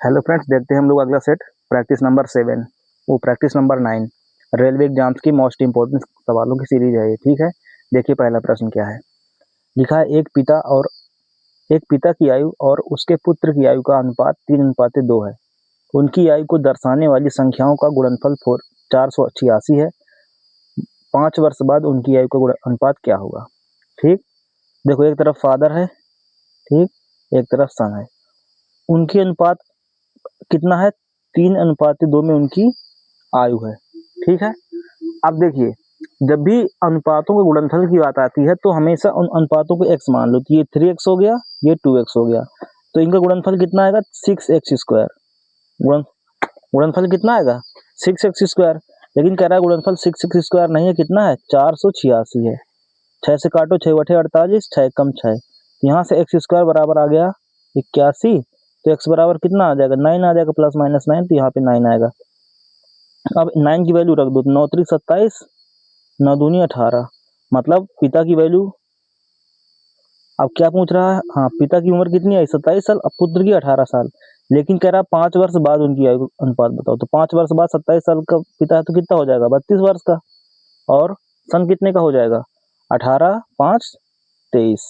Hello friends, देखते हैं हम लोग अगला set practice number 7 practice number 9 railway exams की मोस्ट इंपॉर्टेंट सवालों की सीरीज है ये। ठीक है, देखिए पहला प्रश्न क्या है। लिखा है एक पिता की आयु और उसके पुत्र की आयु का अनुपात 3:2 है। उनकी आयु को दर्शाने वाली संख्याओं का गुणनफल 486 है। 5 वर्ष बाद उनकी आयु का अनुपात क्या होगा। ठीक, देखो एक तरफ फादर है, ठीक, एक तरफ सन है। उनकी अनुपात कितना है, 3:2 में उनकी आयु है। ठीक है, अब देखिए जब भी अनुपातों के गुणनफल की बात आती है तो हमेशा उन अनुपातों को x मान लो। तो ये 3x हो गया, ये 2x हो गया, तो इनका गुणनफल कितना आएगा, 6x²। गुणनफल कितना आएगा, 6x²। लेकिन कह रहा है गुणनफल 6x² नहीं है, कितना है, 486 है। 6 से काटो, 6 बटे 48, 6 कम 6, यहाँ से x² बराबर आ गया 81। तो x बराबर कितना आ जाएगा, 9 आ जाएगा, प्लस माइनस 9, तो यहाँ पे 9 आएगा। अब 9 की वैल्यू रख दो, 9 3 27, 9 दूनी 18, मतलब पिता की वैल्यू। अब क्या पूछ रहा है, हाँ पिता की उम्र कितनी आई, 27 साल, अब पुत्र की 18 साल। लेकिन कह रहा है 5 वर्ष बाद उनकी आयु अनुपात बताओ। तो 5 वर्ष बाद 27 साल का पिता है तो कितना हो जाएगा, 32 वर्ष का। और सन कितने का हो जाएगा, 18 5 23।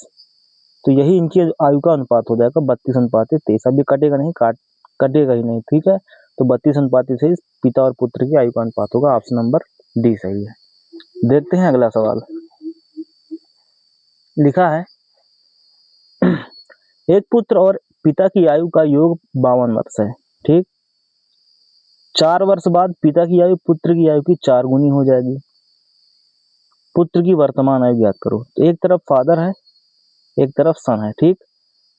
तो यही इनकी आयु का अनुपात हो जाएगा, 32:23। अब ये कटेगा नहीं, कटेगा ही नहीं। ठीक है, तो 32:23 पिता और पुत्र की आयु का अनुपात होगा। ऑप्शन नंबर डी सही है। देखते हैं अगला सवाल। लिखा है एक पुत्र और पिता की आयु का योग 52 वर्ष है। ठीक, 4 वर्ष बाद पिता की आयु पुत्र की आयु की 4 गुनी हो जाएगी। पुत्र की वर्तमान आयु ज्ञात करो। तो एक तरफ फादर है, एक तरफ सन है। ठीक,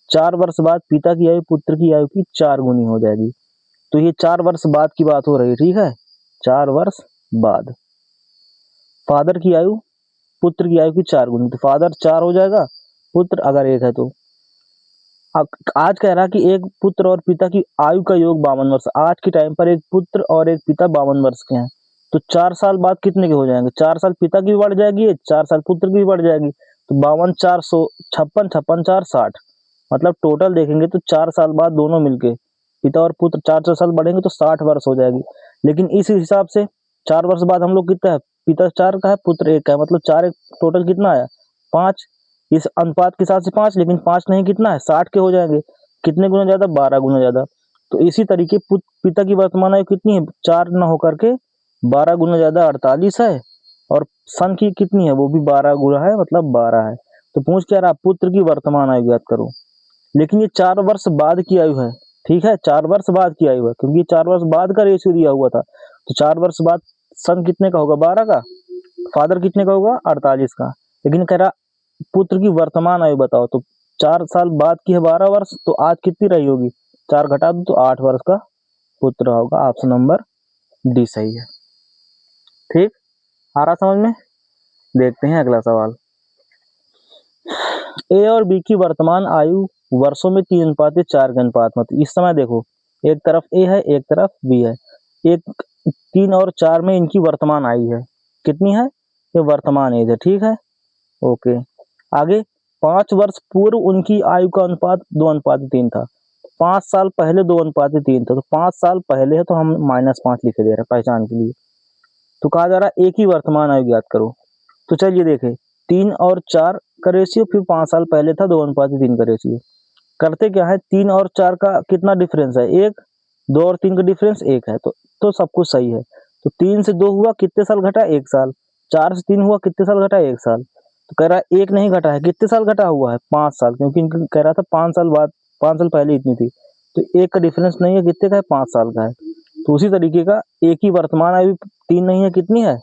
4 वर्ष बाद पिता की आयु पुत्र की आयु की 4 गुनी हो जाएगी। तो ये 4 वर्ष बाद की बात हो रही है। ठीक है, 4 वर्ष बाद फादर की आयु पुत्र की आयु की 4 गुनी, तो फादर 4 हो जाएगा, पुत्र अगर 1 है तो। आज कह रहा कि एक पुत्र और पिता की आयु का योग 52 वर्ष। आज के टाइम पर एक पुत्र और एक पिता 52 वर्ष के हैं, तो 4 साल बाद कितने के हो जाएंगे, 4 साल पिता की भी बढ़ जाएगी, 4 साल पुत्र की भी बढ़ जाएगी। तो 52 4 56, 56 4 60, मतलब टोटल देखेंगे तो 4 साल बाद दोनों मिलके पिता और पुत्र 4 साल बढ़ेंगे तो 60 वर्ष हो जाएगी। लेकिन इस हिसाब से 4 वर्ष बाद हम लोग कितना है, पिता 4 का है, पुत्र 1 का है, मतलब 4 टोटल कितना आया, 5। इस अनुपात के हिसाब से 5, लेकिन 5 नहीं, कितना है, 60 के हो जाएंगे। कितने गुना ज्यादा, 12 गुना ज्यादा। तो इसी तरीके पिता की वर्तमान आयु कितनी है, 4 न होकर के 12 गुना ज्यादा 48 है। और सन की कितनी है, वो भी 12 गुना है, मतलब 12 है। तो पूछ क्या रहा, पुत्र की वर्तमान आयु ज्ञात करो। लेकिन ये 4 वर्ष बाद की आयु है। ठीक है, 4 वर्ष बाद की आयु है, क्योंकि 4 वर्ष बाद का रेशियो दिया हुआ था। तो 4 वर्ष बाद सन कितने का होगा, 12 का। फादर कितने का होगा, 48 का। लेकिन कह रहा पुत्र की वर्तमान आयु बताओ। तो 4 साल बाद की है 12 वर्ष, तो आज कितनी रही होगी, 4 घटा दो तो 8 वर्ष का पुत्र होगा। ऑप्शन नंबर डी सही है। ठीक, आ रहा समझ में। देखते हैं अगला सवाल। ए और बी की वर्तमान आयु वर्षों में 3:4 के अनुपात में। इस समय देखो, एक तरफ ए है, एक तरफ बी है। एक 3 और 4 में इनकी वर्तमान आयु है, कितनी है, ये वर्तमान एज है। ठीक है, ओके। आगे 5 वर्ष पूर्व उनकी आयु का अनुपात 2:3 था। 5 साल पहले 2:3 था, तो 5 साल पहले है तो हम -5 लिखे दे रहे हैं पहचान के लिए। तो कहा जा रहा है एक ही वर्तमान आयु ज्ञात करो। तो चलिए देखें, 3 और 4 का रेशियो, फिर 5 साल पहले था 2:3 का रेशियो। करते क्या है, 3 और 4 का कितना डिफरेंस है, 1। 2 और 3 का डिफरेंस 1 है, तो सब कुछ सही है। तो 3 से 2 हुआ, कितने साल घटा, 1 साल। 4 से 3 हुआ, कितने साल घटा, 1 साल। तो कह रहा है 1 नहीं घटा है, कितने साल घटा हुआ है, 5 साल, क्योंकि इनका कह रहा था 5 साल बाद, 5 साल पहले इतनी थी। तो 1 का डिफरेंस नहीं है, कितने का है, 5 साल का है। तो उसी तरीके का एक ही वर्तमान आयु 3 नहीं है, कितनी है,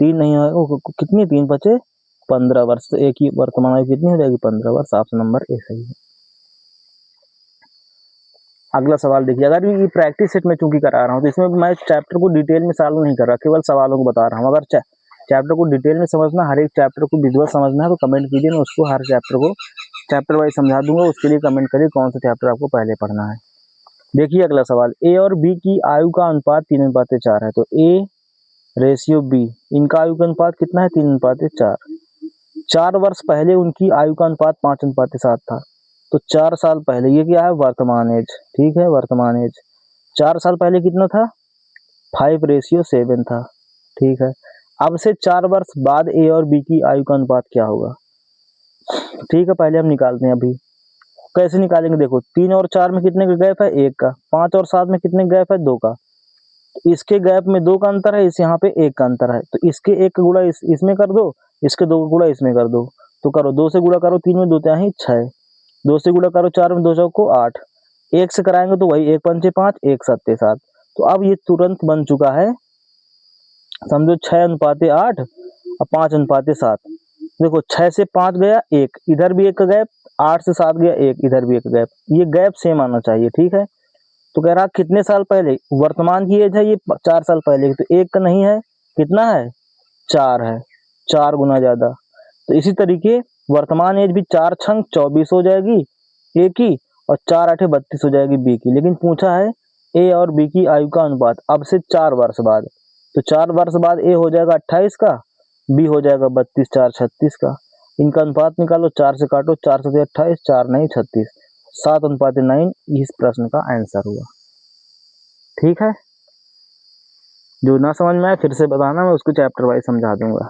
3 नहीं है, कितनी, 3 बचे 15 वर्ष। तो एक ही वर्तमान आयु कितनी हो जाएगी, 15 वर्ष। ऑप्शन नंबर ए सही है। अगला सवाल देखिए, अगर ये प्रैक्टिस सेट में चूंकि करा रहा हूँ तो इसमें मैं चैप्टर को डिटेल में सॉल्व नहीं कर रहा, केवल सवालों को बता रहा हूँ। अगर चैप्टर को डिटेल में समझना, हर एक चैप्टर को विजुअल समझना है तो कमेंट कीजिए, मैं उसको हर चैप्टर को चैप्टर वाइज समझा दूंगा। उसके लिए कमेंट करिए कौन सा चैप्टर आपको पहले पढ़ना है। देखिए अगला सवाल, ए और बी की आयु का अनुपात 3:4 है। तो ए रेशियो बी, इनका आयु का अनुपात कितना है, 3:4। 4 वर्ष पहले उनकी आयु का अनुपात 5:7 था। तो 4 साल पहले ये क्या है, वर्तमान एज, ठीक है, वर्तमान एज 4 साल पहले कितना था, 5:7 था, ठीक है। अब से 4 वर्ष बाद ए और बी की आयु का अनुपात क्या होगा, ठीक है। पहले हम निकालते हैं अभी, कैसे निकालेंगे, देखो 3 और 4 में कितने का गैप है, 1 का। 5 और 7 में कितने का गैप है, 2 का। इसके गैप में 2 का अंतर है, इस यहाँ पे 1 का अंतर है, तो इसके 1 का गुणा इसमें कर दो, इसके 2 का गुणा इसमें कर दो। तो करो, 2 से गुणा करो 3 में, 2 3 6, 2 से गुणा करो 4 में, 2 चौको 8, 1 से कराएंगे तो वही 1 पंचे 5, 1 सत्ते 7। तो अब ये तुरंत बन चुका है, समझो 6:8 और 5:7। देखो 6 से 5 गया 1, इधर भी 1 का गैप, 8 से 7 गया 1, इधर भी 1 का गैप, ये गैप सेम आना चाहिए, ठीक है। तो कह रहा कितने साल पहले, वर्तमान की एज है ये 4 साल पहले की, तो 1 का नहीं है, कितना है, 4 है, 4 गुना ज्यादा। तो इसी तरीके वर्तमान एज भी 4 छंग 24 हो जाएगी ए की, और 4 8 32 हो जाएगी बी की। लेकिन पूछा है ए और बी की आयु का अनुपात अब से 4 वर्ष बाद, तो 4 वर्ष बाद ए हो जाएगा 28 का, बी हो जाएगा 32, 4 36 का। इनका अनुपात निकालो, 4 से काटो, 4 से 28, 4 नहीं 36, 7:9 इस प्रश्न का आंसर हुआ, ठीक है। जो ना समझ में आए फिर से बताना, मैं उसको चैप्टर वाइज समझा दूंगा।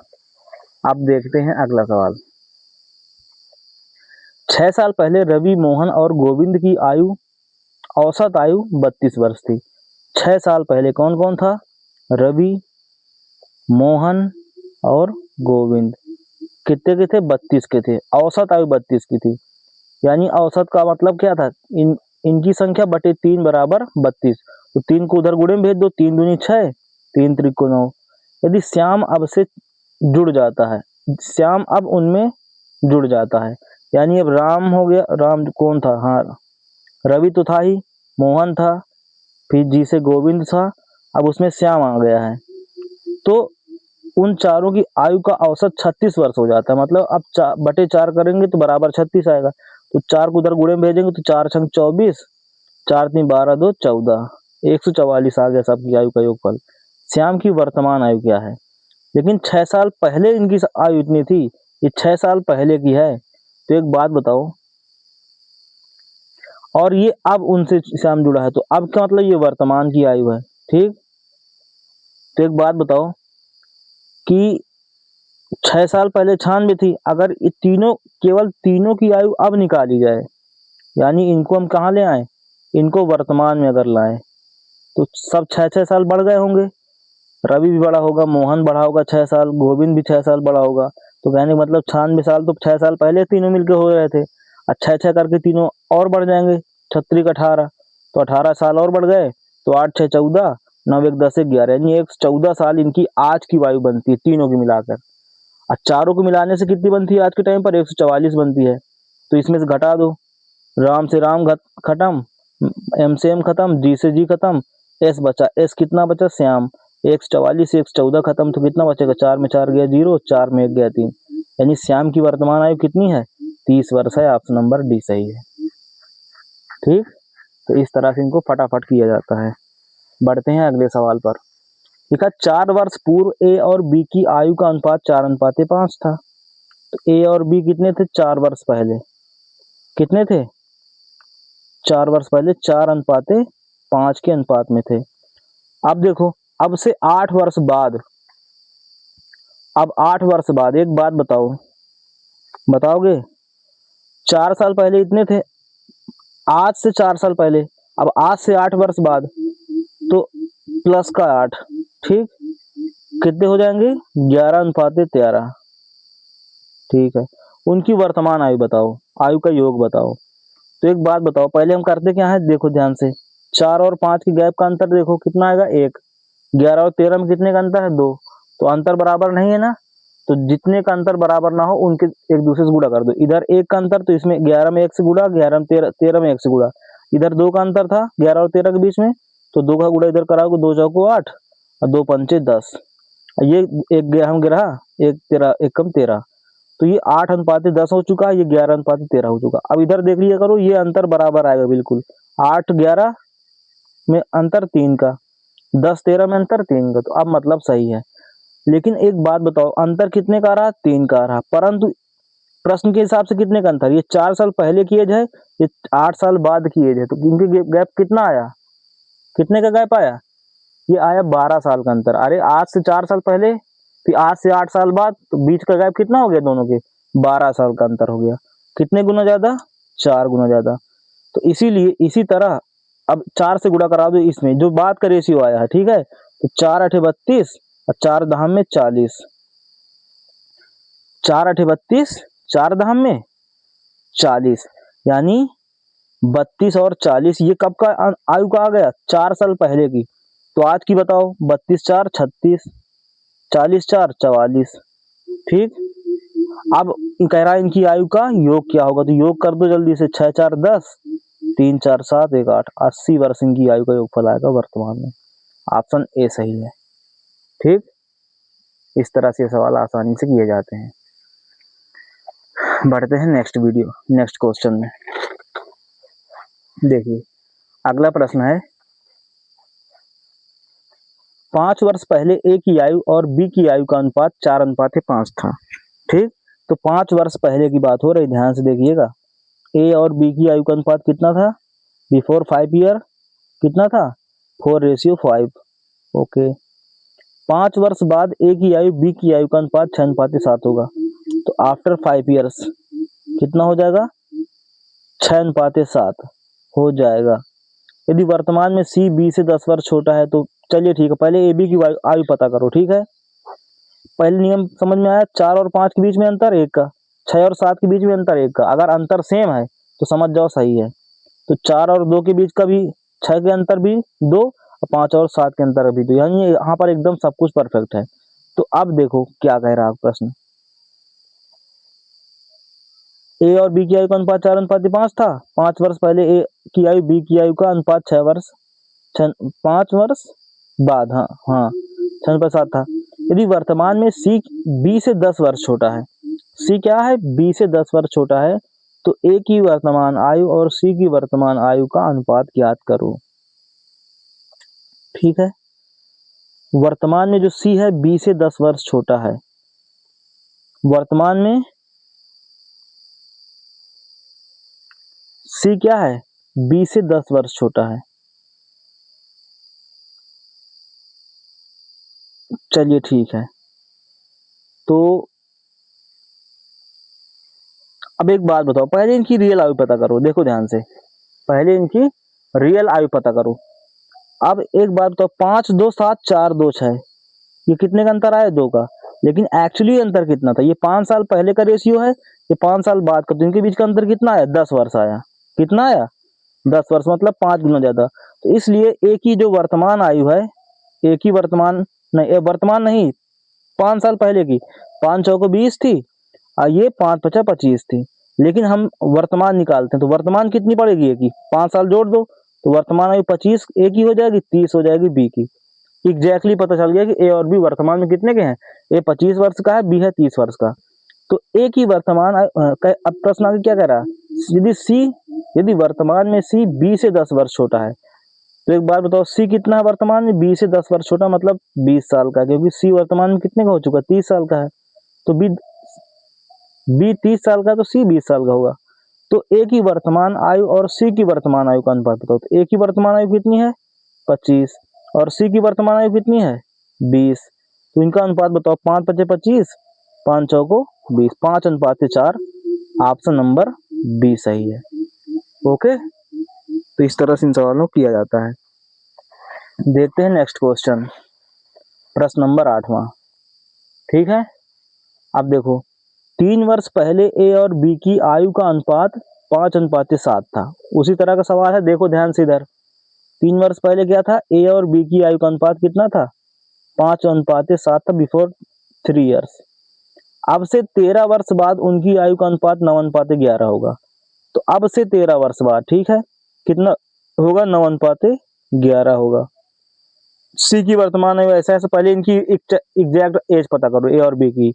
अब देखते हैं अगला सवाल। 6 साल पहले रवि, मोहन और गोविंद की आयु, औसत आयु 32 वर्ष थी। 6 साल पहले कौन कौन था, रवि, मोहन और गोविंद, कितने के थे, 32 के थे, औसत आयु 32 की थी। यानी औसत का मतलब क्या था, इनकी संख्या बटे 3 बराबर 32। तो 3 को उधर गुणे में भेज दो, 3 दूनी 6, 3 त्रिको 9। यदि श्याम अब से जुड़ जाता है, श्याम अब उनमें जुड़ जाता है, यानी अब राम हो गया, राम कौन था, हाँ रवि तो था ही, मोहन था, फिर जी से गोविंद था, अब उसमें श्याम आ गया है, तो उन चारों की आयु का औसत 36 वर्ष हो जाता है। मतलब अब बटे 4 करेंगे तो बराबर 36 आएगा, तो 4 को उधर गुणे में भेजेंगे तो 4 छंग 24, 4 3 12 2 14, 144 आ गया सबकी आयु का योगफल। श्याम की वर्तमान आयु क्या है, लेकिन 6 साल पहले इनकी आयु इतनी थी, ये 6 साल पहले की है। तो एक बात बताओ, और ये अब उनसे श्याम जुड़ा है, तो अब क्या मतलब, ये वर्तमान की आयु है, ठीक। तो एक बात बताओ कि 6 साल पहले 96 थी, अगर ये तीनों, केवल तीनों की आयु अब निकाली जाए, यानी इनको हम कहाँ ले आए, इनको वर्तमान में अगर लाए, तो सब 6 साल बढ़ गए होंगे। रवि भी बड़ा होगा, मोहन बड़ा होगा 6 साल, गोविंद भी 6 साल बड़ा होगा। तो कहने का मतलब 96 साल तो 6 साल पहले तीनों मिलकर हो रहे थे, और 6 करके तीनों और बढ़ जाएंगे, 36 18, तो 18 साल और बढ़ गए, तो 8 6 14, 9 1 10 11, यानी 114 साल इनकी आज की वायु बनती है तीनों की मिलाकर। और चारों को मिलाने से कितनी बनती है आज के टाइम पर, 144 बनती है। तो इसमें से घटा दो, राम से राम खत्म, एम से एम खत्म, जी से जी खत्म, एस बचा, एस कितना बचा, श्याम, 144 से 114 खत्म, तो कितना बचेगा, 4 में 4 गया 0, 4 में 1 गया 3, यानी श्याम की वर्तमान आयु कितनी है, 30 वर्ष है। ऑप्शन नंबर डी सही है, ठीक। तो इस तरह से इनको फटाफट किया जाता है। बढ़ते हैं अगले सवाल पर। लिखा 4 वर्ष पूर्व ए और बी की आयु का अनुपात 4:5 था। तो ए और बी कितने थे, 4 वर्ष पहले कितने थे, 4 वर्ष पहले 4:5 के अनुपात में थे। अब देखो, अब से 8 वर्ष बाद, अब 8 वर्ष बाद एक बात बताओ, बताओगे, 4 साल पहले इतने थे, आज से 4 साल पहले, अब आज से 8 वर्ष बाद, तो प्लस का 8, ठीक, कितने हो जाएंगे, 11:13, ठीक है। उनकी वर्तमान आयु बताओ, आयु का योग बताओ। तो एक बात बताओ, पहले हम करते क्या है, देखो ध्यान से, 4 और 5 की गैप का अंतर देखो कितना आएगा, 1, 11 और 13 में कितने का अंतर है, 2, तो अंतर बराबर नहीं है ना, तो जितने का अंतर बराबर ना हो उनके एक दूसरे से गुणा कर दो। इधर 1 का अंतर, तो इसमें 11 में 1 से गुणा, 11 में 13 में 1 से गुणा, इधर 2 का अंतर था 11 और 13 के बीच में, तो 2 का गुणा इधर कराओगे, 2 चौको 8 और 2 पंचे 10, ये एक हम गिरा, 1 13 1 कम 13, तो ये 8:10 हो चुका है, ये 11:13 हो चुका। अब इधर देख लिया करो, ये अंतर बराबर आएगा बिल्कुल, 8 11 में अंतर 3 का, 10 13 में अंतर 3 का, तो अब मतलब सही है। लेकिन एक बात बताओ, अंतर कितने का आ रहा, 3 का आ रहा, परंतु प्रश्न के हिसाब से कितने का अंतर, ये 4 साल पहले की एज है, ये 8 साल बाद की एज है, तो इनके गैप कितना आया, कितने का गैप आया, ये आया 12 साल का अंतर। अरे आज से 4 साल पहले फिर आज से 8 साल बाद, तो बीच का गैप कितना हो गया दोनों के, 12 साल का अंतर हो गया। कितने गुना ज्यादा, 4 गुना ज्यादा। तो इसीलिए इसी तरह अब 4 से गुणा करा दो, इसमें जो बात का रेशियो आया है, ठीक है, तो 4 अठे 32 और 4 दहम में 40, 4 अठे 32, 4 दहम में 40, यानी 32 और 40, ये कब का आयु का आ गया, 4 साल पहले की। तो आज की बताओ, 32 4 36, 40 4 44, ठीक। अब कह रहा है इनकी आयु का योग क्या होगा, तो योग कर दो जल्दी से, 6 4 10, 3 4 7 1 8, 80 वर्ष इनकी आयु का योगफल आएगा वर्तमान में। ऑप्शन ए सही है, ठीक। इस तरह से सवाल आसानी से किए जाते हैं। बढ़ते हैं नेक्स्ट क्वेश्चन में। देखिए अगला प्रश्न है, 5 वर्ष पहले ए की आयु और बी की आयु का अनुपात 4:5 था, ठीक। तो 5 वर्ष पहले की बात हो रही, ध्यान से देखिएगा। ए और बी की आयु का अनुपात कितना था, बिफोर 5 ईयर कितना था, 4:5। ओके। 5 वर्ष बाद ए की आयु बी की आयु का अनुपात 6:7 होगा, तो आफ्टर 5 ईयर्स कितना हो जाएगा, 6:7 हो जाएगा। यदि वर्तमान में सी बी से 10 वर्ष छोटा है, तो चलिए ठीक है, पहले ए बी की आयु पता करो, ठीक है। पहले नियम समझ में आया, 4 और 5 के बीच में अंतर 1 का, 6 और 7 के बीच में अंतर 1 का। अगर अंतर सेम है तो समझ जाओ सही है। तो 4 और 2 के बीच का भी, 6 के अंतर भी 2, और 5 और 7 के अंतर भी 2, यानी यहाँ पर एकदम सब कुछ परफेक्ट है। तो अब देखो क्या कह रहा है प्रश्न, ए और बी की आयु का अनुपात 4:5 था, 5 वर्ष पहले ए की आयु बी की आयु का अनुपात 5 वर्ष बाद, हाँ 6:7 था। यदि वर्तमान में सी बी से 10 वर्ष छोटा है, सी क्या है, बी से 10 वर्ष छोटा है, तो ए की वर्तमान आयु और सी की वर्तमान आयु का अनुपात ज्ञात करो, ठीक है। वर्तमान में जो सी है बी से 10 वर्ष छोटा है, वर्तमान में सी क्या है, बी से 10 वर्ष छोटा है। चलिए ठीक है, तो अब एक बात बताओ, पहले इनकी रियल आयु पता करो, देखो ध्यान से, पहले इनकी रियल आयु पता करो। अब एक बात बताओ, 5 2 7 4 2 6, ये कितने का अंतर आया, 2 का। लेकिन एक्चुअली अंतर कितना था, ये 5 साल पहले का रेशियो है, ये 5 साल बाद का, तो इनके बीच का अंतर कितना आया, 10 वर्ष आया। कितना आया, 10 वर्ष, मतलब 5 गुना ज्यादा। तो इसलिए ए की जो वर्तमान आयु है, ए की वर्तमान नहीं, 5 साल पहले की, 5 चौको 20 थी, और ये 5 पचा 25 थी। लेकिन हम वर्तमान निकालते हैं, तो वर्तमान कितनी पड़ेगी ए की, 5 साल जोड़ दो, तो वर्तमान आयु 25 ए की हो जाएगी, 30 हो जाएगी बी की। एग्जैक्टली पता चल गया कि ए और बी वर्तमान में कितने के हैं, ए 25 वर्ष का है, बी है 30 वर्ष का। तो ए की वर्तमान अब प्रश्न आगे क्या कह रहा है, यदि वर्तमान में सी बी से 10 वर्ष छोटा है, तो एक बार बताओ सी कितना है वर्तमान में, बी से 10 वर्ष छोटा, मतलब 20 साल का, क्योंकि सी वर्तमान में कितने का हो चुका, 30 साल का है। तो बी 30 साल का, तो सी 20 साल का होगा। तो ए की वर्तमान आयु और सी की वर्तमान आयु का अनुपात बताओ। तो ए की वर्तमान आयु कितनी है, 25, और सी की वर्तमान आयु कितनी है, 20। तो इनका अनुपात बताओ, 5 पचे 25, 5 चौको 20, 5:4। ऑप्शन नंबर बी सही है। ओके, तो इस तरह से इन सवालों को किया जाता है। देखते हैं नेक्स्ट क्वेश्चन, प्रश्न नंबर 8वां, ठीक है। अब देखो, 3 वर्ष पहले ए और बी की आयु का अनुपात 5:7 था। उसी तरह का सवाल है, देखो ध्यान से इधर। 3 वर्ष पहले क्या था, ए और बी की आयु का अनुपात कितना था, 5:7 था, बिफोर 3 ईयर्स। अब से 13 वर्ष बाद उनकी आयु का अनुपात 9:11 होगा। तो अब से 13 वर्ष बाद, ठीक है, कितना होगा, 9:11 होगा। सी की वर्तमान आयु ऐसा ऐसा, पहले इनकी एग्जैक्ट एज पता करो, ए और बी की।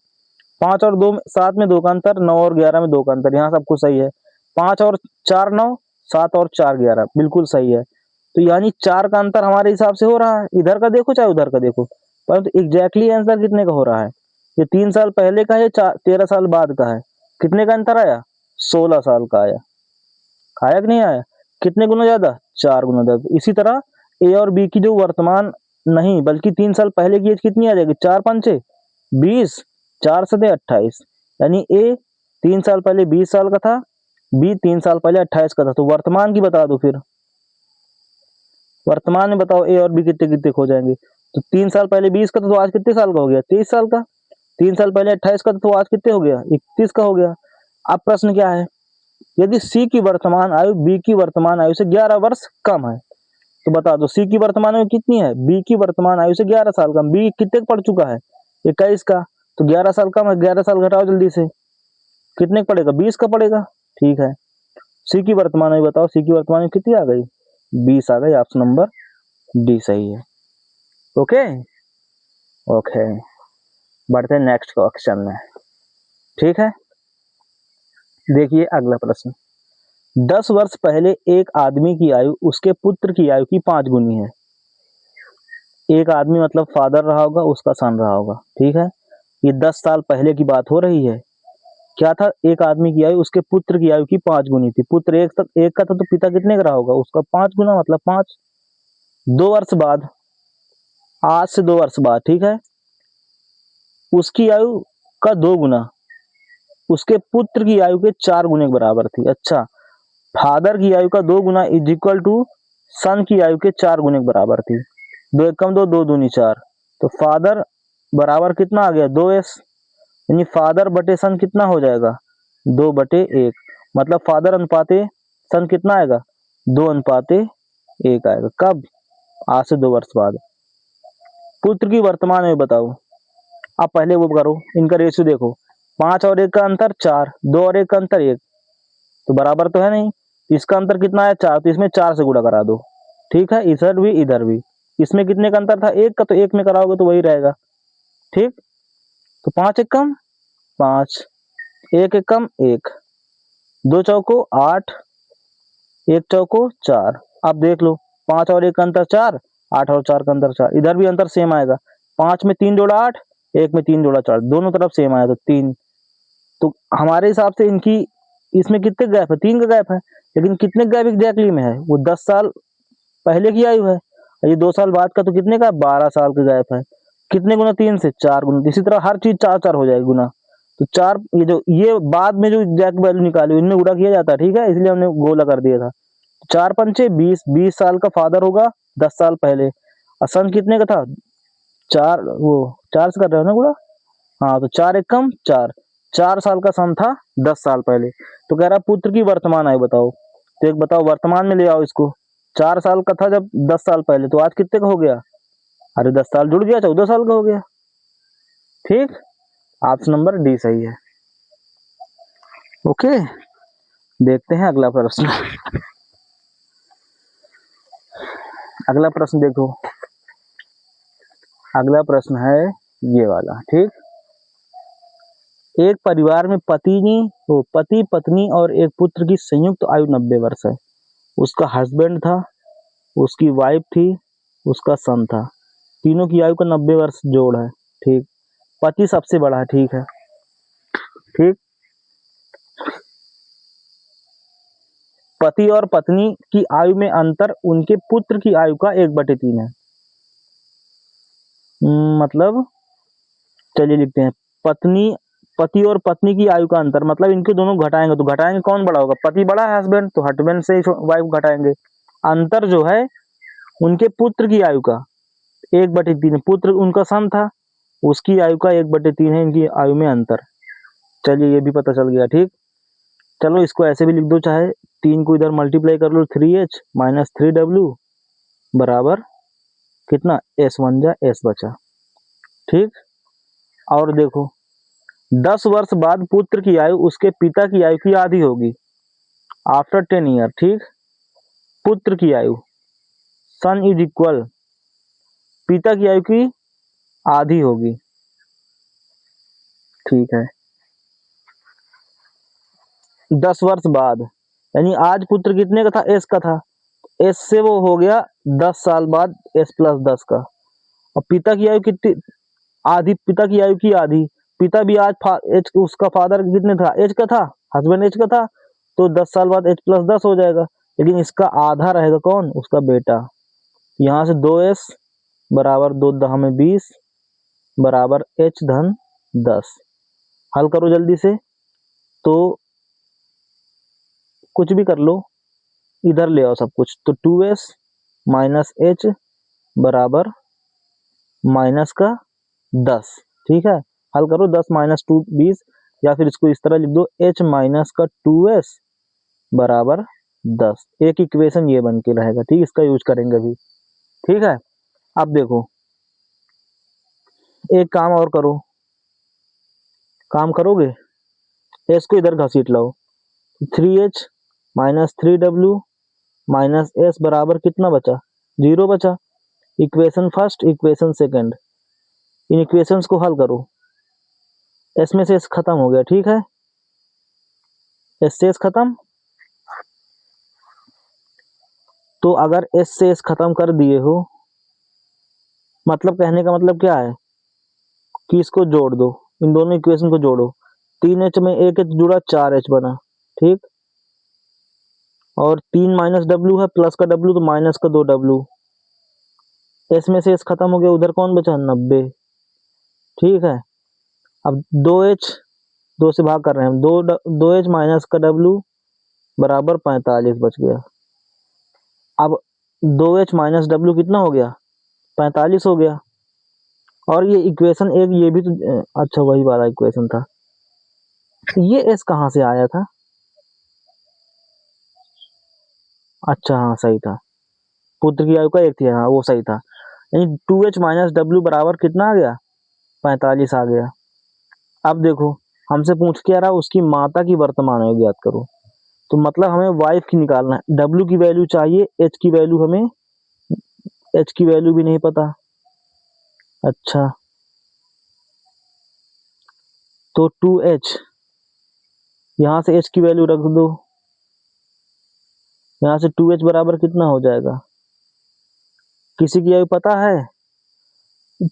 5 और 2 7 में 2 का अंतर, 9 और 11 में 2 का अंतर, यहाँ सब कुछ सही है। 5 और 4 9, 7 और 4 11, बिल्कुल सही है। तो यानी 4 का अंतर हमारे हिसाब से हो रहा है, इधर का देखो चाहे उधर का देखो, परंतु एग्जैक्टली आंसर कितने का हो रहा है, ये 3 साल पहले का है, 13 साल बाद का है, कितने का अंतर आया? 16 साल का आया। आया कि नहीं आया? कितने गुना ज्यादा? 4 गुना ज्यादा। इसी तरह ए और बी की जो वर्तमान नहीं बल्कि 3 साल पहले की एज कितनी आ जाएगी? 4 पंचे 20, 4 सते 28, यानी ए 3 साल पहले 20 साल का था, बी 3 साल पहले 28 का था। तो वर्तमान की बता दो फिर, वर्तमान में बताओ ए और बी कितने कितने हो जाएंगे? तो 3 साल पहले 20 का था तो आज कितने साल का हो गया? 23 साल का। 3 साल पहले 28 का था तो आज कितने हो गया? 31 का हो गया। अब प्रश्न क्या है? यदि सी की वर्तमान आयु बी की वर्तमान आयु से 11 वर्ष कम है तो बता दो सी की वर्तमान आयु कितनी है? बी की वर्तमान आयु से 11 साल कम। बी कितने का पढ़ चुका है? 21 का। तो 11 साल कम है, 11 साल घटाओ जल्दी से, कितने का पड़ेगा? 20 का पड़ेगा। ठीक है, सी की वर्तमान आयु बताओ, सी की वर्तमान आयु कितनी आ गई? 20 आ गई। ऑप्शन नंबर डी सही है। ओके ओके, बढ़ते हैं नेक्स्ट क्वेश्चन में। ठीक है, देखिए अगला प्रश्न। 10 वर्ष पहले एक आदमी की आयु उसके पुत्र की आयु की 5 गुनी है। एक आदमी मतलब फादर रहा होगा, उसका सन रहा होगा। ठीक है, ये 10 साल पहले की बात हो रही है। क्या था? एक आदमी की आयु उसके पुत्र की आयु की 5 गुनी थी। पुत्र एक का था तो पिता कितने का रहा होगा? उसका 5 गुना, मतलब 5। 2 वर्ष बाद, आज से 2 वर्ष बाद, ठीक है, उसकी आयु का 2 गुना उसके पुत्र की आयु के 4 गुने के बराबर थी। अच्छा, फादर की आयु का 2 गुना इज इक्वल टू सन की आयु के 4 गुने के बराबर थी। 2 एकम 2, 2 दूनी 4, तो फादर बराबर कितना आ गया? 2s, यानी फादर बटे सन कितना हो जाएगा? 2/1, मतलब फादर अनुपाते सन कितना आएगा? 2:1 आएगा। कब? आज से 2 वर्ष बाद। पुत्र की वर्तमान आयु बताओ। अब पहले वो करो, इनका रेशियो देखो। 5 और 1 का अंतर 4, 2 और 1 का अंतर 1, तो बराबर तो है नहीं। इसका अंतर कितना है? 4, तो इसमें 4 से गुणा करा दो। ठीक है, इधर भी इधर भी। इसमें कितने का अंतर था? 1 का, तो 1 में कराओगे तो वही रहेगा। ठीक, तो 5 एकम 5, 1 एकम 1, 2 चौको 8, 1 चौको 4। अब देख लो, 5 और 1 का अंतर 4, 8 और 4 का अंतर 4। इधर भी अंतर सेम आएगा। 5 में 3 जोड़ा 8, 1 में 3 जोड़ा 4, दोनों तरफ सेम आया तो 3। तो हमारे हिसाब से इनकी इसमें कितने गैप है? 3 का गैप है। लेकिन कितने गैप एग्जैक्टली में है? वो 10 साल पहले की आयु है, ये 2 साल बाद का, तो कितने का? 12 साल का गैप है। कितने गुना? 3 से 4 गुना। इसी तरह हर चीज 4 हो जाएगी गुना। तो 4, ये बाद में जो एग्जैक्ट वैल्यू निकाली इनमें गुणा किया जाता है। ठीक है, इसलिए हमने गोला कर दिया था। 4 पंचे 20, 20 साल का फादर होगा 10 साल पहले। और सन कितने का था? 4, वो 4 से कर रहे हो ना गुणा? हाँ, तो 4 एकम 4, 4 साल का सन था 10 साल पहले। तो कह रहा पुत्र की वर्तमान आयु बताओ। तो एक बताओ, वर्तमान में ले आओ इसको। 4 साल का था जब 10 साल पहले, तो आज कितने का हो गया? अरे 10 साल जुड़ गया, 14 साल का हो गया। ठीक, ऑप्शन नंबर डी सही है। ओके, देखते हैं अगला प्रश्न। अगला प्रश्न देखो, अगला प्रश्न है ये वाला। ठीक, एक परिवार में पति पत्नी और एक पुत्र की संयुक्त आयु 90 वर्ष है। उसका हस्बैंड था, उसकी वाइफ थी, उसका सन था। तीनों की आयु का 90 वर्ष जोड़ है। ठीक, पति सबसे बड़ा है। ठीक है, ठीक, पति और पत्नी की आयु में अंतर उनके पुत्र की आयु का 1/3 है। मतलब चलिए लिखते हैं, पति और पत्नी की आयु का अंतर, मतलब इनके दोनों घटाएंगे तो घटाएंगे कौन बड़ा होगा? पति बड़ा है, हस्बैंड, तो हस्बैंड से वाइफ घटाएंगे। अंतर जो है उनके पुत्र की आयु का 1/3। पुत्र उनका सन था, उसकी आयु का 1/3 है इनकी आयु में अंतर। चलिए ये भी पता चल गया। ठीक, चलो इसको ऐसे भी लिख दो, चाहे 3 को इधर मल्टीप्लाई कर लो, 3h माइनस 3w बराबर कितना? s1 जा s बचा। ठीक, और देखो 10 वर्ष बाद पुत्र की आयु उसके पिता की आयु की आधी होगी आफ्टर 10 ईयर। ठीक, पुत्र की आयु सन इज इक्वल पिता की आयु की आधी होगी। ठीक है, 10 वर्ष बाद, यानी आज पुत्र कितने का था? s का था, s से वो हो गया 10 साल बाद s + 10 का। और पिता की आयु कितनी? आधी, पिता की आयु की आधी, पिता भी आज एज उसका फादर कितने था, एज का था, हस्बैंड एज का था, तो 10 साल बाद एच प्लस 10 हो जाएगा। लेकिन इसका आधा रहेगा कौन, उसका बेटा। यहाँ से 2s बराबर 2 10 में 20 बराबर h धन 10। हल करो जल्दी से, तो कुछ भी कर लो, इधर ले आओ सब कुछ। तो 2s माइनस एच बराबर माइनस का 10। ठीक है, हल करो, 10 माइनस 2 20, या फिर इसको इस तरह लिख दो, h माइनस का 2s बराबर 10। एक इक्वेशन ये बन के रहेगा। ठीक, इसका यूज करेंगे अभी। ठीक है, अब देखो एक काम और करो, काम करोगे, s को इधर घसीट लाओ, 3h minus 3w minus s बराबर कितना बचा, 0 बचा। इक्वेशन फर्स्ट, इक्वेशन सेकंड, इन इक्वेशंस को हल करो। s में से s खत्म हो गया। ठीक है, s से s खत्म, तो अगर s से s खत्म कर दिए हो, मतलब कहने का मतलब क्या है कि इसको जोड़ दो, इन दोनों इक्वेशन को जोड़ो। 3h में एक h जुड़ा, 4h बना। ठीक, और 3 माइनस w है, प्लस का w तो माइनस का 2w। s में से s खत्म हो गया, उधर कौन बचा, 90। ठीक है, अब 2h 2 से भाग कर रहे हैं हम, 2h माइनस का w बराबर 45 बच गया। अब 2h माइनस w कितना हो गया, 45 हो गया। और ये इक्वेशन एक, ये भी तो अच्छा वही वाला इक्वेशन था। ये s कहाँ से आया था, अच्छा हाँ सही था, पुत्र की आयु का एक थी, हाँ वो सही था। यानी 2h माइनस w बराबर कितना आ गया, 45 आ गया। अब देखो हमसे पूछ के आ रहा, उसकी माता की वर्तमान आयु ज्ञात करो। तो मतलब हमें वाइफ की निकालना है, w की वैल्यू चाहिए, h की वैल्यू हमें, h की वैल्यू भी नहीं पता। अच्छा, तो 2h, यहाँ से h की वैल्यू रख दो, यहाँ से 2h बराबर कितना हो जाएगा, किसी की आयु पता है,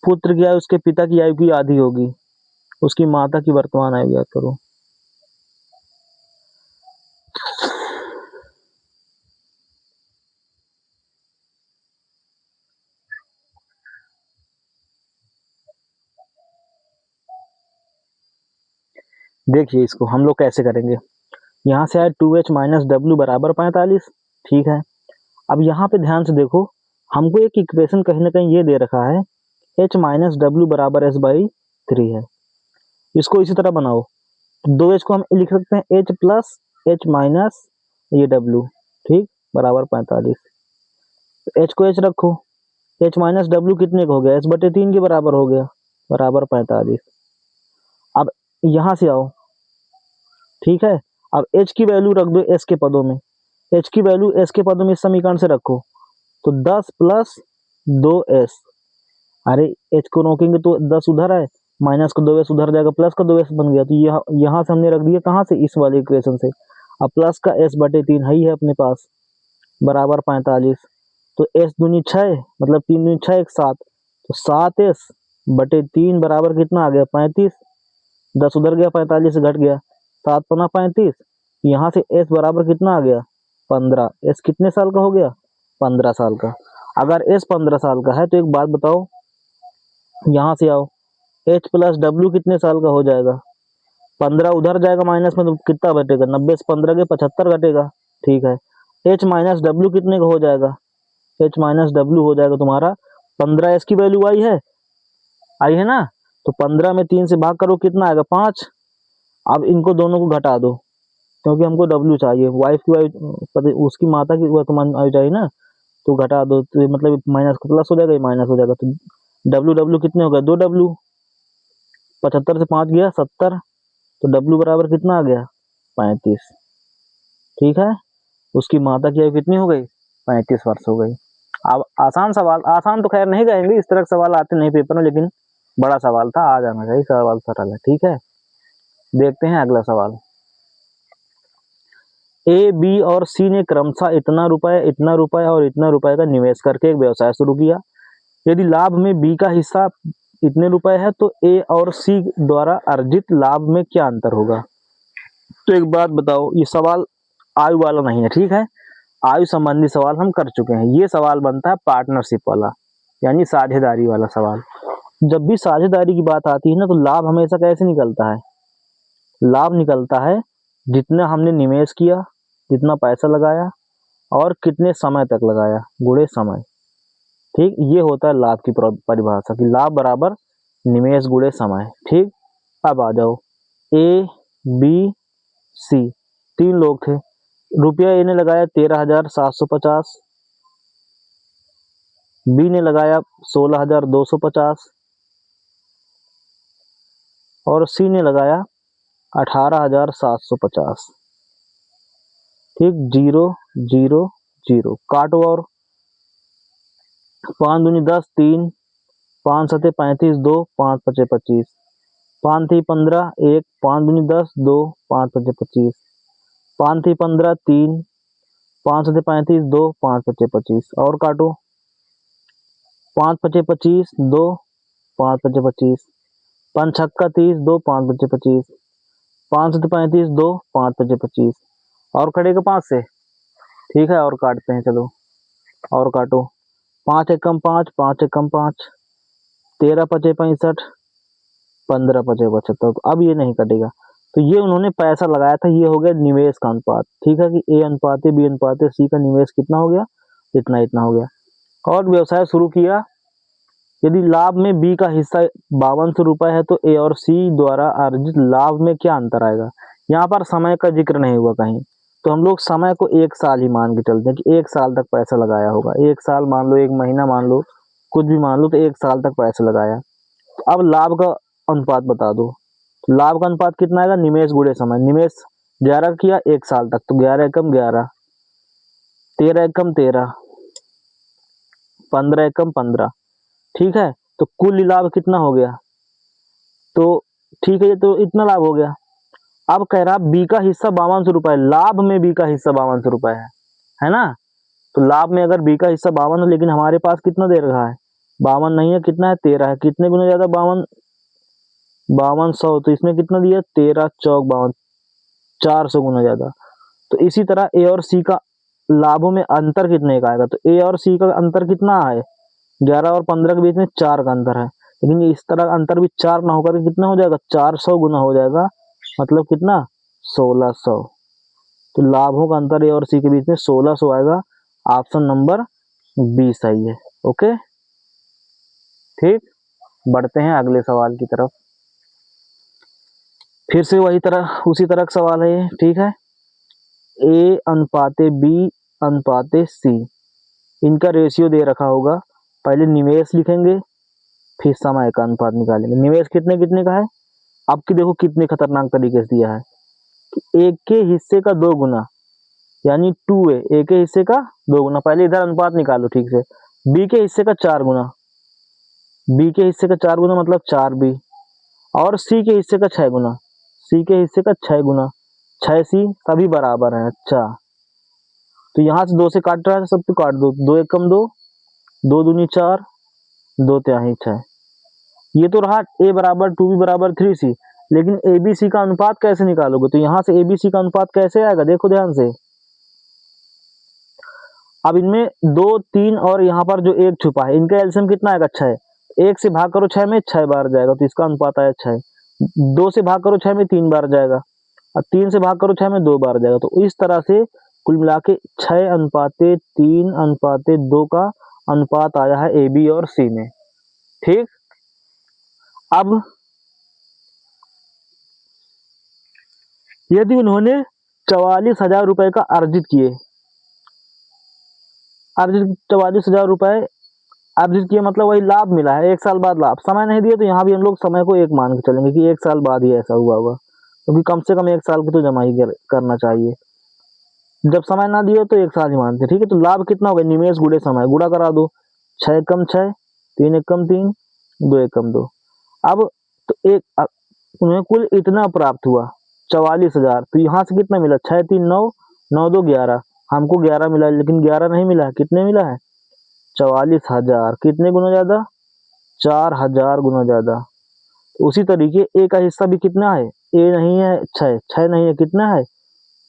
पुत्र की आयु उसके पिता की आयु की आधी होगी, उसकी माता की वर्तमान आयु ज्ञात करो। देखिए इसको हम लोग कैसे करेंगे, यहाँ से आए 2h माइनस डब्ल्यू बराबर 45। ठीक है, अब यहाँ पे ध्यान से देखो, हमको एक इक्वेशन कहीं ना कहीं ये दे रखा है, h माइनस डब्ल्यू बराबर s बाई 3 है। इसको इसी तरह बनाओ, 2h को हम लिख सकते हैं h प्लस h माइनस ये w, ठीक, बराबर 45। h को h रखो, h माइनस डब्ल्यू कितने का हो गया, h बटे 3 के बराबर हो गया, बराबर 45। अब यहाँ से आओ, ठीक है, अब h की वैल्यू रख दो s के पदों में, h की वैल्यू s के पदों में इस समीकरण से रखो, तो 10 प्लस 2s, अरे h को रोकेंगे तो 10 उधर है, माइनस का 2s उधर जाएगा, प्लस का 2s बन गया। तो यहाँ से हमने रख दिया, कहाँ से, इस वाले इक्वेशन से। अब प्लस का s बटे 3 है ही है अपने पास, बराबर 45। तो s दूनी 6, मतलब 3 दूनी 6 एक 7, तो 7s बटे 3 बराबर कितना आ गया, 35। 10 उधर गया, 45 से घट गया, 7 पना 35। यहाँ से s बराबर कितना आ गया, 15। s कितने साल का हो गया, 15 साल का। अगर s 15 साल का है तो एक बात बताओ, यहाँ से आओ, h प्लस w कितने साल का हो जाएगा, 15 उधर जाएगा माइनस में, तो कितना घटेगा, 90 से 15 के 75 घटेगा। ठीक है, h माइनस डब्ल्यू कितने का हो जाएगा, h माइनस डब्ल्यू हो जाएगा तुम्हारा 15। s की वैल्यू आई है ना, तो 15 में 3 से भाग करो, कितना आएगा, 5। अब इनको दोनों को घटा दो, क्योंकि हमको w चाहिए, वाइफ की आयु, उसकी माता की वर्तमान आयु चाहिए ना, तो घटा दो, तो मतलब माइनस का प्लस हो जाएगा, ये माइनस हो जाएगा, तो w कितने हो गए, 2w, 75 से 5 गया 70, तो w बराबर कितना आ गया, 35। ठीक है, उसकी माता की आयु कितनी हो गई, 35 वर्ष हो गई। अब आसान सवाल, आसान तो खैर नहीं कहेंगे, इस तरह के सवाल आते नहीं पेपर में, लेकिन बड़ा सवाल था, आ जाना चाहिए, सवाल सरल है। ठीक है, देखते हैं अगला सवाल। ए, बी और सी ने क्रमशः इतना रुपए और इतना रुपए का निवेश करके एक व्यवसाय शुरू किया। यदि लाभ में बी का हिस्सा इतने रुपए है तो ए और सी द्वारा अर्जित लाभ में क्या अंतर होगा। तो एक बात बताओ, ये सवाल आयु वाला नहीं है, ठीक है, आयु संबंधी सवाल हम कर चुके हैं। ये सवाल बनता है पार्टनरशिप वाला, यानी साझेदारी वाला सवाल। जब भी साझेदारी की बात आती है ना, तो लाभ हमेशा कैसे निकलता है, लाभ निकलता है जितना हमने निवेश किया, जितना पैसा लगाया और कितने समय तक लगाया, गुणे समय। ठीक, ये होता है लाभ की परिभाषा कि लाभ बराबर निवेश गुणे समय। ठीक, अब आ जाओ, ए बी सी, तीन लोग थे, रुपया ए ने लगाया 13,750, बी ने लगाया 16,250 और सी ने लगाया 18,750। ठीक, 0 0 0, काटो और 5 दूनी 10, 3, 5 सते 35, 2, 5 पचे 25, 5 थी 15, 1, 5 दूनी 10, 2, 5 पचे 25, 5 थी 15, 3, 5 सते 35, 2, 5 पचे 25 और काटो, 5 पचे 25, 2, 5 पचे 25, 5 छक्का 30, 2, 5 पचे 25, 5 सते 35, 2, 5 पचे 25 और कटेगा 5 से। ठीक है, और काटते हैं, चलो और काटो, 5 एकम 5, 5 एकम 5, 13 पचे 65, 15 पचे 75। अब ये नहीं कटेगा, तो ये उन्होंने पैसा लगाया था, ये हो गया निवेश का अनुपात। ठीक है, कि ए अनुपात बी अनुपात सी का निवेश कितना हो गया, इतना इतना हो गया। और व्यवसाय शुरू किया, यदि लाभ में बी का हिस्सा 5200 रुपए है तो ए और सी द्वारा अर्जित लाभ में क्या अंतर आएगा। यहाँ पर समय का जिक्र नहीं हुआ कहीं, तो हम लोग समय को 1 साल ही मान के चलते हैं कि 1 साल तक पैसा लगाया होगा। 1 साल मान लो, 1 महीना मान लो, कुछ भी मान लो, तो 1 साल तक पैसा लगाया। तो अब लाभ का अनुपात बता दो, लाभ का अनुपात कितना आएगा, निवेश गुणे समय। निवेश 11 किया 1 साल तक, तो 11 एकम 11, 13 एकम 13, 15 एकम 15। ठीक है, तो कुल लाभ कितना हो गया, तो ठीक है, ये तो इतना लाभ हो गया। अब कह रहा बी का हिस्सा 5200 रुपए, लाभ में बी का हिस्सा 5200 रुपए है ना। तो लाभ में अगर बी का हिस्सा 52 है, लेकिन हमारे पास कितना दे रखा है, 52 नहीं है, कितना है 13 है, कितने गुना ज्यादा 52, 5200, तो इसमें कितना दिया 13 चौक 52, 400 गुना ज्यादा। तो इसी तरह ए और सी का लाभों में अंतर कितने का आएगा, तो ए और सी का अंतर कितना है, 11 और 15 के बीच में 4 का अंतर है, लेकिन इस तरह अंतर भी 4 ना होकर कितना हो जाएगा, 400 गुना हो जाएगा, मतलब कितना 1600। तो लाभों का अंतर ए और सी के बीच में 1600 आएगा। ऑप्शन नंबर बी सही है। ओके, ठीक, बढ़ते हैं अगले सवाल की तरफ। फिर से वही तरह, उसी तरह का सवाल है ये। ठीक है, ए अनुपाते बी अनुपाते सी, इनका रेशियो दे रखा होगा। पहले निवेश लिखेंगे, फिर समय का अनुपात निकालेंगे। निवेश कितने कितने का है, अब की देखो कितने खतरनाक तरीके से दिया है, एक के हिस्से का 2 गुना, यानी 2a, ए के हिस्से का 2 गुना। पहले इधर अनुपात निकालो ठीक से, बी के हिस्से का 4 गुना, बी के हिस्से का 4 गुना मतलब 4b, और सी के हिस्से का 6 गुना, सी के हिस्से का 6 गुना, 6c, सभी बराबर है। अच्छा, तो यहाँ से 2 से काट रहा है, सब तो काट दो, 2 एकम 2, 2 दूनी 4, 2 तिहाई 6। ये तो रहा a बराबर 2b बराबर 3c, लेकिन abc का अनुपात कैसे निकालोगे, तो यहाँ से abc का अनुपात कैसे आएगा, देखो ध्यान से। अब इनमें 2 3 और यहाँ पर जो 1 छुपा है, इनका एलसीएम कितना आएगा, 6। 1 से भाग करो 6 में, 6 बार जाएगा, तो इसका अनुपात आया 6। 2 से भाग करो 6 में, 3 बार जाएगा, और 3 से भाग करो 6 में, 2 बार जाएगा। तो इस तरह से कुल मिला के 6 अनुपाते 3 अनुपाते 2 का अनुपात आया है ए बी और सी में। ठीक, अब यदि उन्होंने 44,000 रुपए का अर्जित किए, अर्जित 44,000 रुपए अर्जित किए, मतलब वही लाभ मिला है 1 साल बाद लाभ। समय नहीं दिया तो यहाँ भी हम लोग समय को 1 मान के चलेंगे कि 1 साल बाद ही ऐसा हुआ होगा, क्योंकि कम से कम 1 साल की तो जमा ही करना चाहिए। जब समय ना दिया तो 1 साल ही मानते। ठीक है, तो लाभ कितना हो गया, निवेश गुणे समय, गुणा करा दो, 6 एकम 6, 3 एकम 3, 2 एकम 2। अब तो एक उन्हें कुल इतना प्राप्त हुआ 44,000, तो यहाँ से कितना मिला, 6 3 9, 9 2 11, हमको 11 मिला, लेकिन 11 नहीं मिला है, कितने मिला है 44,000, कितने गुना ज्यादा 4000 गुना ज्यादा। उसी तरीके ए का हिस्सा भी कितना है, ए नहीं है 6, 6 नहीं है, कितना है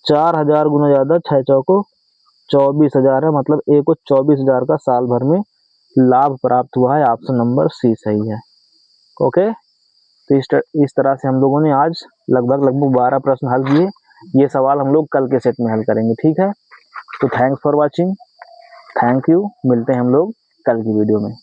4000 गुना ज्यादा, 6 चौको 24,000 है, मतलब ए को 24,000 का साल भर में लाभ प्राप्त हुआ है। ऑप्शन नंबर सी सही है। ओके, तो इस तरह से हम लोगों ने आज लगभग 12 प्रश्न हल किए। ये सवाल हम लोग कल के सेट में हल करेंगे, ठीक है। तो thanks for watching, thank you, मिलते हैं हम लोग कल की वीडियो में।